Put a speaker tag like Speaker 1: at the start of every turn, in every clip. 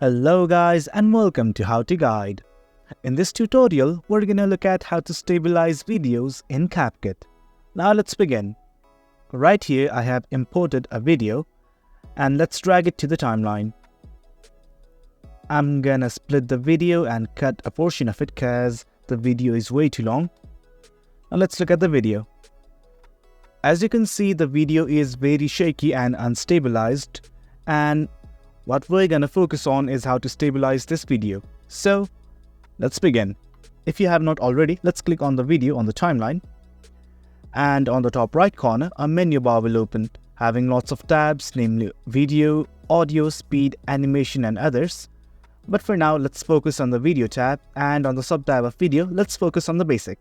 Speaker 1: Hello guys and welcome to How to Guide. In this tutorial, we're gonna look at how to stabilize videos in CapCut. Now let's begin. Right here I have imported a video and let's drag it to the timeline. I'm gonna split the video and cut a portion of it cause the video is way too long. Now let's look at the video. As you can see, the video is very shaky and unstabilized, and what we're gonna focus on is how to stabilize this video. So let's begin. If you have not already, let's click on the video on the timeline, and on the top right corner a menu bar will open having lots of tabs, namely video, audio, speed, animation and others. But for now let's focus on the video tab, and on the sub tab of video let's focus on the basic.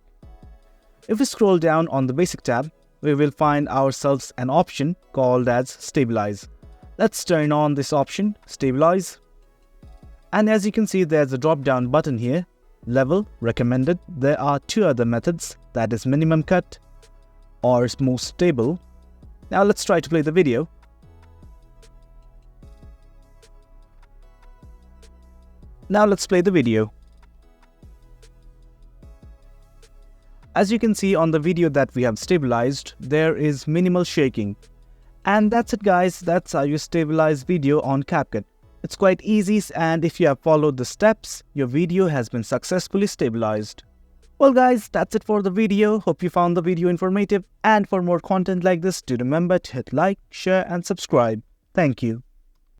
Speaker 1: If we scroll down on the basic tab, we will find ourselves an option called as stabilize. Let's turn on this option, stabilize. And as you can see, there's a drop down button here, level, recommended. There are two other methods, that is minimum cut or most stable. Now let's try to play the video. Now let's play the video. As you can see on the video that we have stabilized, there is minimal shaking. And that's it guys, that's how you stabilize video on CapCut. It's quite easy, and if you have followed the steps, your video has been successfully stabilized. Well guys, that's it for the video. Hope you found the video informative, and for more content like this, do remember to hit like, share and subscribe. Thank you.